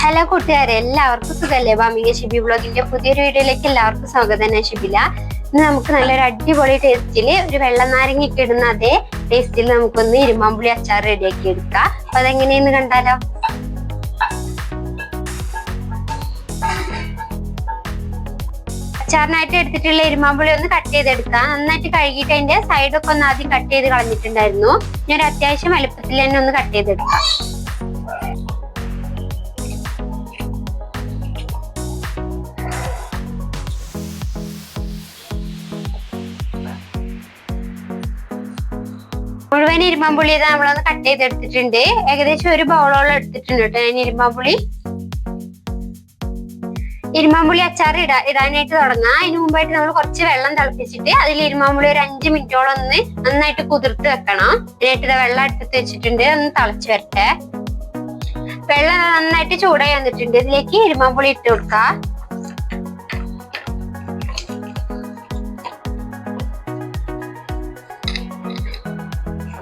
Hello കൂട്ടുകാരെ, എല്ലാവർക്കും സുഖല്ലേ? ഭാമിക ഷിബി വ്ളോഗിന്റെ പുതിയൊരു വീഡിയോയിലേക്ക് എല്ലാവർക്കും സ്വാഗതം. ഞാൻ ഷിബില. ഇന്ന് നമുക്ക് നല്ലൊരു അടിപൊളി ടേസ്റ്റില് ഒരു വെള്ള നാരങ്ങ ഇടുന്ന അതേ ടേസ്റ്റിൽ നമുക്കൊന്ന് ഇരുമ്പാമ്പുളി അച്ചാർ റെഡിയാക്കി എടുക്കാം. അപ്പൊ അതെങ്ങനെയെന്ന് കണ്ടാലോ? അച്ചാറിനായിട്ട് എടുത്തിട്ടുള്ള ഇരുമ്പാമ്പുളി ഒന്ന് കട്ട് ചെയ്തെടുക്കാം. നന്നായിട്ട് കഴുകിയിട്ട് അതിന്റെ സൈഡൊക്കെ ഒന്ന് ആദ്യം കട്ട് ചെയ്ത് കളഞ്ഞിട്ടുണ്ടായിരുന്നു. ഞാൻ ഒരു അത്യാവശ്യം വലുപ്പത്തിൽ തന്നെ ഒന്ന് കട്ട് ചെയ്തെടുക്കാം. മുഴുവൻ ഇരുമ്പാമ്പുളി നമ്മളൊന്ന് കട്ട് ചെയ്തെടുത്തിട്ടുണ്ട്. ഏകദേശം ഒരു ബൗളോളം എടുത്തിട്ടുണ്ട് കേട്ടോ ഞാൻ ഇരുമ്പാമ്പുളി അച്ചാർ ഇടാനായിട്ട് തുടങ്ങാം. അതിന് മുമ്പായിട്ട് നമ്മൾ കുറച്ച് വെള്ളം തിളപ്പിച്ചിട്ട് അതിൽ ഇരുമ്പാമ്പുളി ഒരു 5 മിനിറ്റോളം ഒന്ന് നന്നായിട്ട് കുതിർത്ത് വെക്കണം. അതിനായിട്ട് വെള്ളം എടുത്ത് വെച്ചിട്ടുണ്ട്, ഒന്ന് തിളച്ച് വരട്ടെ. വെള്ളം നന്നായിട്ട് ചൂടായി വന്നിട്ടുണ്ട്. ഇതിലേക്ക് ഇരുമ്പാമ്പുളി ഇട്ട് കൊടുക്കാം.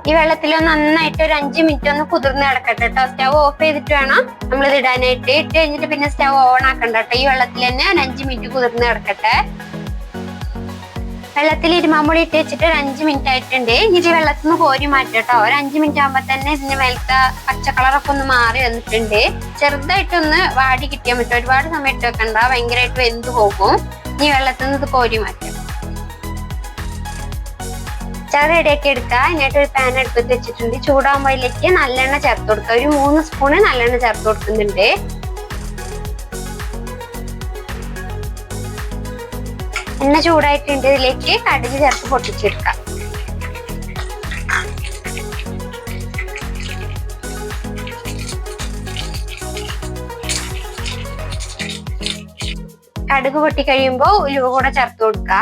ഈ വെള്ളത്തിൽ നന്നായിട്ട് ഒരു 5 മിനിറ്റ് ഒന്ന് കുതിർന്ന് കിടക്കട്ടെ കേട്ടോ. സ്റ്റവ് ഓഫ് ചെയ്തിട്ട് വേണം നമ്മളിത് ഇടാനായിട്ട്. ഇട്ട് കഴിഞ്ഞിട്ട് പിന്നെ സ്റ്റവ് ഓൺ ആക്കണ്ട കേട്ടോ. ഈ വെള്ളത്തിൽ തന്നെ ഒരു 5 മിനിറ്റ് കുതിർന്ന് കിടക്കട്ടെ. വെള്ളത്തിൽ ഇരുമ്പാമ്പുളി ഇട്ട് വെച്ചിട്ട് ഒരു 5 മിനിറ്റ് ആയിട്ടുണ്ട്. ഇനി വെള്ളത്തിൽ നിന്ന് കോരി മാറ്റാം കേട്ടോ. ഒരു 5 മിനിറ്റ് ആകുമ്പോ തന്നെ ഇതിന്റെ മേലത്തെ പച്ചക്കളറൊക്കെ ഒന്ന് മാറി വന്നിട്ടുണ്ട്. ചെറുതായിട്ടൊന്ന് വാടി കിട്ടിയാൽ പറ്റും. ഒരുപാട് സമയം ഇട്ട് വെക്കണ്ട, ഭയങ്കരമായിട്ട് വെന്ത് പോകും. ഇനി വെള്ളത്തിൽ നിന്ന് ഇത് കോരി മാറ്റാം. അച്ചാർ റെഡിയാക്കി എടുക്കുക. അതിനായിട്ട് ഒരു പാൻ അടുപ്പത്ത് വെച്ചിട്ടുണ്ട്. ചൂടാകുമ്പോൾ അതിലേക്ക് നല്ലെണ്ണ ചേർത്ത് കൊടുക്കുക. ഒരു 3 സ്പൂണ് നല്ലെണ്ണ ചേർത്ത് കൊടുക്കുന്നുണ്ട്. എണ്ണ ചൂടായിട്ടുണ്ട്. ഇതിലേക്ക് കടുക് ചേർത്ത് പൊട്ടിച്ചെടുക്കാം. കടുക് പൊട്ടി കഴിയുമ്പോൾ ഉലുവ കൂടെ ചേർത്ത് കൊടുക്കുക.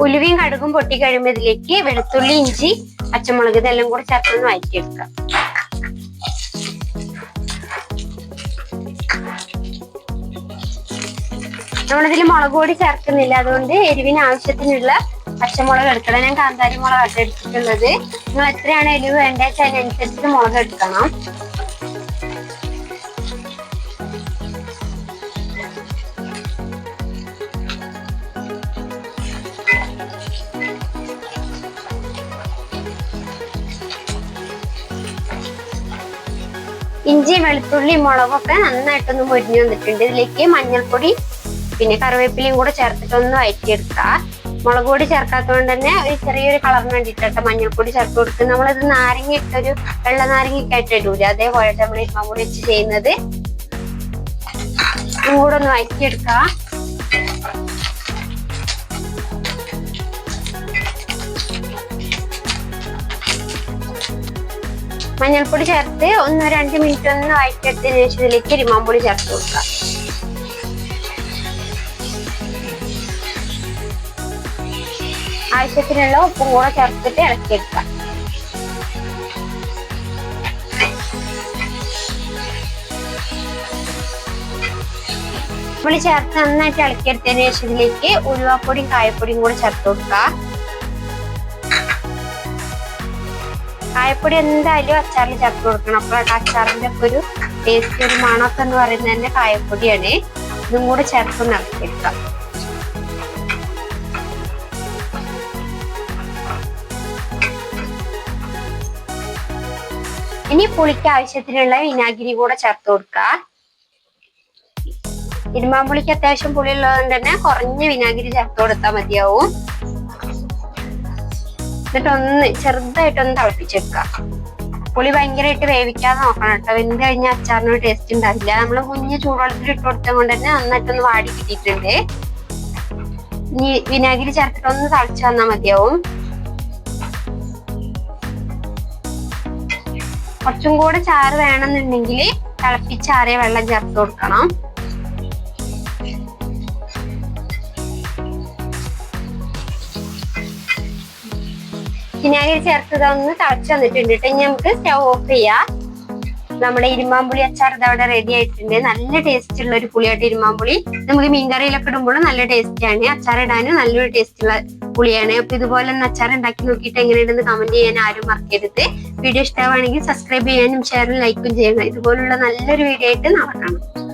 ഉലുവയും കടുകും പൊട്ടി കഴിയുമ്പോൾ ഇതിലേക്ക് വെളുത്തുള്ളി, ഇഞ്ചി, പച്ചമുളക് ഇതെല്ലാം കൂടെ ചേർത്തൊന്ന് വഴറ്റിയെടുക്കാം. നമ്മളിതിൽ മുളക് പൊടി ചേർക്കുന്നില്ല, അതുകൊണ്ട് എരിവിന് ആവശ്യത്തിനുള്ള പച്ചമുളക് എടുക്കണം. ഞാൻ കാന്താരി മുളകാണ് എടുത്തിട്ടുള്ളത്. നിങ്ങൾ എത്രയാണ് എരിവ് വേണ്ടത് വെച്ചാൽ അതിനനുസരിച്ചിട്ട് മുളക് എടുക്കണം. ഇഞ്ചി, വെളുത്തുള്ളി, മുളകൊക്കെ നന്നായിട്ടൊന്ന് മൊരിഞ്ഞു വന്നിട്ടുണ്ട്. ഇതിലേക്ക് മഞ്ഞൾപ്പൊടി പിന്നെ കറിവേപ്പിലയും കൂടെ ചേർത്തിട്ടൊന്ന് വഴറ്റിയെടുക്കുക. മുളക് പൊടി ചേർക്കാത്തതുകൊണ്ട് തന്നെ ഒരു ചെറിയൊരു കളറിന് വേണ്ടിയിട്ടോ മഞ്ഞൾപ്പൊടി ചേർത്ത് കൊടുക്കുക. നമ്മളിത് നാരങ്ങ ഇട്ടൊരു വെള്ള നാരങ്ങയൊക്കെ ആയിട്ട് ഇടൂല, അതേപോലെ നമ്മൾ ഇരുമ്പാമ്പുളി വെച്ച് ചെയ്യുന്നത്. ഇതും കൂടെ ഒന്ന് വഴറ്റിയെടുക്കുക. മഞ്ഞൾപ്പൊടി ചേർത്ത് 1-2 മിനിറ്റ് ഒന്ന് വഴറ്റിയെടുത്തതിന് ശേഷം ഇതിലേക്ക് ഇരുമ്പാമ്പുളി ചേർത്ത് കൊടുക്കുക. ആവശ്യത്തിനുള്ള ഉപ്പും കൂടെ ചേർത്തിട്ട് ഇളക്കിയെടുക്കുക. പുളി ചേർത്ത് നന്നായിട്ട് ഇളക്കിയെടുത്തതിന് ശേഷം ഇതിലേക്ക് ഉലുവാപ്പൊടിയും കായപ്പൊടിയും കൂടെ ചേർത്ത് കൊടുക്കുക. കായപ്പൊടി എന്തായാലും അച്ചാറിൽ ചേർത്ത് കൊടുക്കണം. അപ്പോൾ അച്ചാറിന്റെ ഒക്കെ ഒരു ടേസ്റ്റ്, ഒരു മണമൊക്കെ എന്ന് പറയുന്നത് തന്നെ കായപ്പൊടിയാണ്. ഇതും കൂടെ ചേർത്ത് ഇളക്കിയെടുക്കാം. ഇനി പുളിക്ക് ആവശ്യത്തിനുള്ള വിനാഗിരി കൂടെ ചേർത്ത് കൊടുക്കുക. ഇരുമ്പാമ്പുളിക്ക് അത്യാവശ്യം പുളി ഉള്ളതുകൊണ്ട് തന്നെ കുറഞ്ഞ വിനാഗിരി ചേർത്ത് കൊടുത്താൽ മതിയാവും. എന്നിട്ടൊന്ന് ചെറുതായിട്ടൊന്ന് തിളപ്പിച്ചെടുക്കുക. പുളി ഭയങ്കരമായിട്ട് വേവിക്കാതെ നോക്കണം കേട്ടോ. വെന്ത് കഴിഞ്ഞാൽ അച്ചാറിനൊരു ടേസ്റ്റ് ഉണ്ടാവില്ല. നമ്മൾ കുഞ്ഞ് ചൂടുവെള്ളത്തിൽ ഇട്ട് കൊടുത്തത് കൊണ്ട് തന്നെ നന്നായിട്ടൊന്ന് വാടി കിട്ടിയിട്ടുണ്ട്. ഇനി വിനാഗിരി ചേർത്തിട്ടൊന്ന് തിളച്ച് വന്നാൽ മതിയാവും. കുറച്ചും കൂടെ ചാറ് വേണമെന്നുണ്ടെങ്കിൽ തിളപ്പിച്ചാറിയ വെള്ളം ചേർത്ത് കൊടുക്കണം. വിനാഗിരി ചേർത്തതൊന്ന് തിളച്ച് വന്നിട്ടുണ്ട്. ഇനി നമുക്ക് സ്റ്റവ് ഓഫ് ചെയ്യാം. നമ്മുടെ ഇരുമ്പാമ്പുളി അച്ചാർ ഇത് അവിടെ റെഡി ആയിട്ടുണ്ട്. നല്ല ടേസ്റ്റ് ഉള്ള ഒരു പുളിയായിട്ട് ഇരുമ്പാമ്പുളി. നമുക്ക് മീൻകറിയിലൊക്കെ ഇടുമ്പോഴും നല്ല ടേസ്റ്റ് ആണ്. അച്ചാർ ഇടാനും നല്ലൊരു ടേസ്റ്റ് ഉള്ള പുളിയാണ്. അപ്പൊ ഇതുപോലെ ഒന്ന് അച്ചാർ ഉണ്ടാക്കി നോക്കിയിട്ട് എങ്ങനെയുണ്ടെന്ന് കമന്റ് ചെയ്യാൻ ആരും മറക്കരുത്. വീഡിയോ ഇഷ്ടമാണെങ്കിൽ സബ്സ്ക്രൈബ് ചെയ്യാനും ഷെയറും ലൈക്കും ചെയ്യണം. ഇതുപോലുള്ള നല്ലൊരു വീഡിയോ ആയിട്ട് നാളെ കാണാം.